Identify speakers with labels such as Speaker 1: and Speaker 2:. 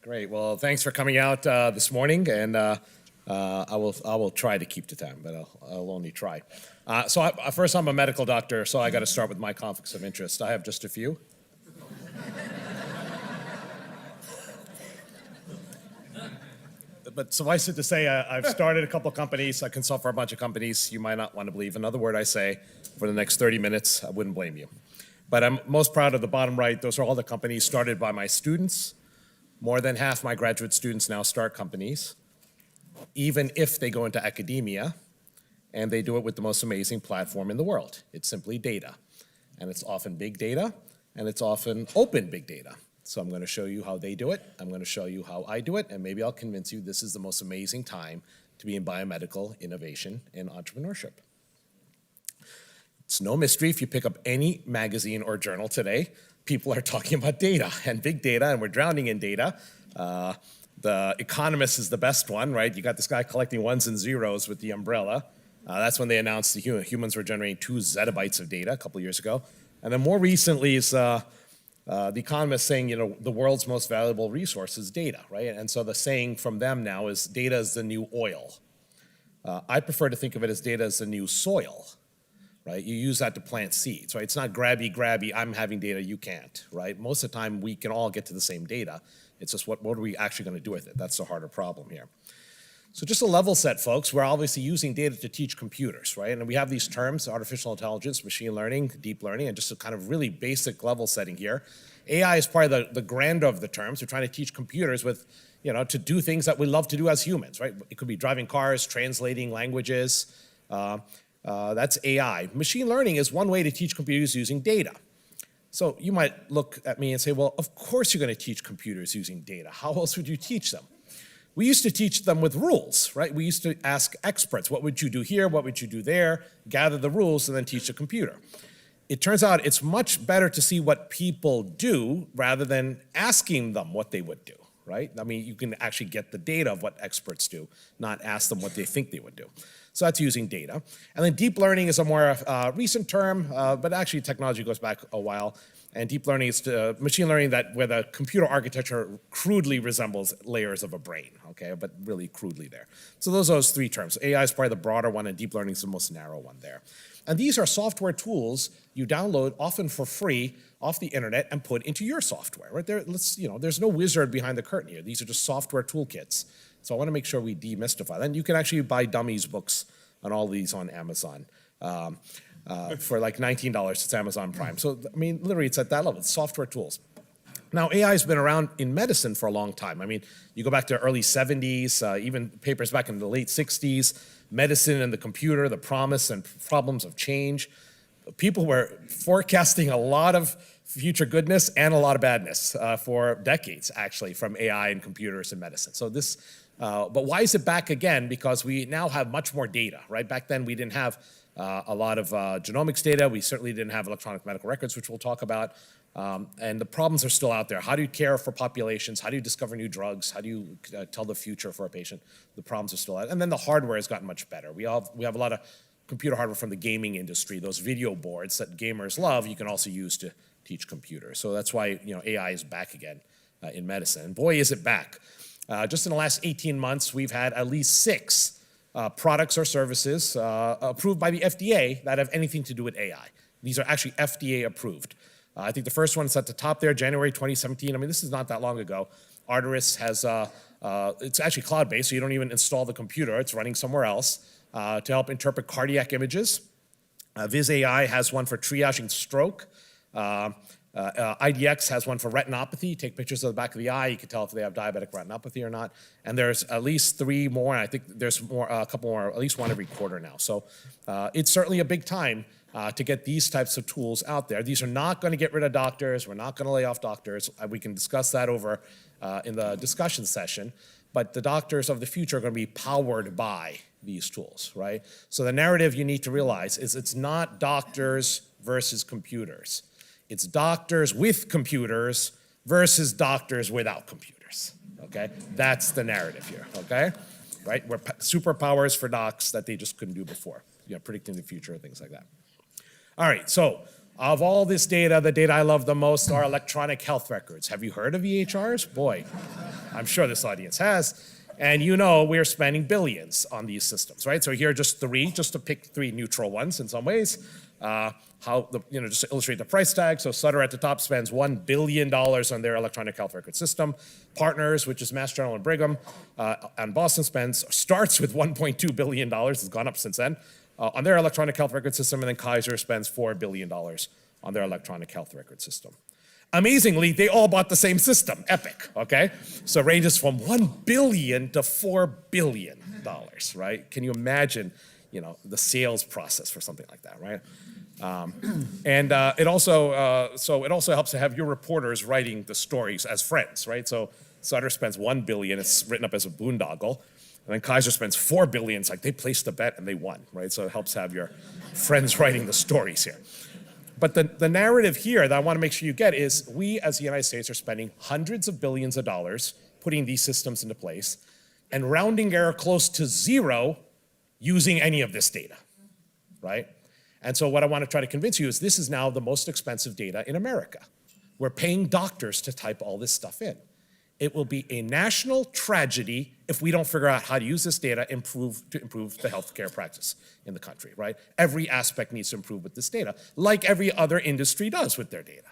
Speaker 1: Great. Well, thanks for coming out this morning, and I will try to keep to time, but I'll only try. First, I'm a medical doctor, so I got to start with my conflicts of interest. I have just a few. But suffice it to say, I've started a couple of companies. I consult for a bunch of companies. You might not want to believe another word I say for the next 30 minutes. I wouldn't blame you. But I'm most proud of the bottom right. Those are all the companies started by my students. More than half my graduate students now start companies, even if they go into academia, and they do it with the most amazing platform in the world. It's simply data. And it's often big data, and it's often open big data. So I'm going to show you how they do it. I'm going to show you how I do it, and maybe I'll convince you this is the most amazing time to be in biomedical innovation and entrepreneurship. It's no mystery if you pick up any magazine or journal today, people are talking about data and big data, and we're drowning in data. The Economist is the best one, right? You got this guy collecting ones and zeros with the umbrella. That's when they announced humans were generating 2 zettabytes of data a couple years ago. And then more recently is the Economist saying, you know, the world's most valuable resource is data, right? And so the saying from them now is data is the new oil. I prefer to think of it as data as the new soil, right? You use that to plant seeds, right? It's not grabby, I'm having data, you can't, right? Most of the time we can all get to the same data. It's just what are we actually going to do with it? That's the harder problem here. So just a level set, folks, we're obviously using data to teach computers, right? And we have these terms, artificial intelligence, machine learning, deep learning, and just a kind of really basic level setting here. AI is part of the grander of the terms. We're trying to teach computers with, you know, to do things that we love to do as humans, right? It could be driving cars, translating languages. That's AI. Machine learning is one way to teach computers using data. So you might look at me and say, well, of course you're going to teach computers using data. How else would you teach them? We used to teach them with rules, right? We used to ask experts, what would you do here? What would you do there? Gather the rules and then teach the computer. It turns out it's much better to see what people do rather than asking them what they would do, right? I mean, you can actually get the data of what experts do, not ask them what they think they would do. So that's using data. And then deep learning is a more recent term, but actually technology goes back a while. And deep learning is machine learning where the computer architecture crudely resembles layers of a brain, okay, but really crudely there. So those are those 3 terms. AI is probably the broader one, and deep learning is the most narrow one there. And these are software tools you download often for free off the internet and put into your software, right? There's no wizard behind the curtain here. These are just software toolkits. So I want to make sure we demystify that. And you can actually buy dummies books on all these on Amazon. For like $19, it's Amazon Prime. So, I mean, literally it's at that level, it's software tools. Now, AI has been around in medicine for a long time. I mean, you go back to early 70s, even papers back in the late 60s, medicine and the computer, the promise and problems of change. People were forecasting a lot of future goodness and a lot of badness for decades, actually, from AI and computers and medicine. So this, but why is it back again? Because we now have much more data, right? Back then we didn't have a lot of genomics data. We certainly didn't have electronic medical records, which we'll talk about. And the problems are still out there. How do you care for populations? How do you discover new drugs? How do you tell the future for a patient? The problems are still out. And then the hardware has gotten much better. We have a lot of computer hardware from the gaming industry. Those video boards that gamers love, you can also use to teach computers. So that's why, you know, AI is back again in medicine. And boy, is it back. Just in the last 18 months, we've had at least 6 products or services approved by the FDA that have anything to do with AI. These are actually FDA approved. I think the first one is at the top there, January 2017. I mean, this is not that long ago. Arteris has, it's actually cloud-based, so you don't even install the computer. It's running somewhere else to help interpret cardiac images. Viz.ai has one for triaging stroke. IDX has one for retinopathy. You take pictures of the back of the eye, you can tell if they have diabetic retinopathy or not. And there's at least 3 more, and I think there's more, a couple more, at least one every quarter now. So it's certainly a big time to get these types of tools out there. These are not going to get rid of doctors. We're not going to lay off doctors. We can discuss that over in the discussion session. But the doctors of the future are going to be powered by these tools, right? So the narrative you need to realize is it's not doctors versus computers. It's doctors with computers versus doctors without computers, okay? That's the narrative here, okay? Right? We're superpowers for docs that they just couldn't do before, you know, predicting the future, things like that. All right, so of all this data, the data I love the most are electronic health records. Have you heard of EHRs? Boy, I'm sure this audience has. And you know we're spending billions on these systems, right? So here are just three, just to pick three neutral ones in some ways. Just to illustrate the price tag. So Sutter at the top spends $1 billion on their electronic health record system. Partners, which is Mass General and Brigham, and Boston starts with $1.2 billion, it's gone up since then, on their electronic health record system, and then Kaiser spends $4 billion on their electronic health record system. Amazingly, they all bought the same system, Epic, okay? So it ranges from $1 billion to $4 billion, right? Can you imagine, the sales process for something like that, right? It also helps to have your reporters writing the stories as friends, right? So Sutter spends $1 billion, it's written up as a boondoggle, and then Kaiser spends $4 billion, it's like they placed a bet and they won, right? So it helps have your friends writing the stories here. But the narrative here that I want to make sure you get is we as the United States are spending hundreds of billions of dollars putting these systems into place and rounding error close to zero using any of this data, right? And so what I want to try to convince you is this is now the most expensive data in America. We're paying doctors to type all this stuff in. It will be a national tragedy if we don't figure out how to use this data to improve the healthcare practice in the country, right? Every aspect needs to improve with this data, like every other industry does with their data.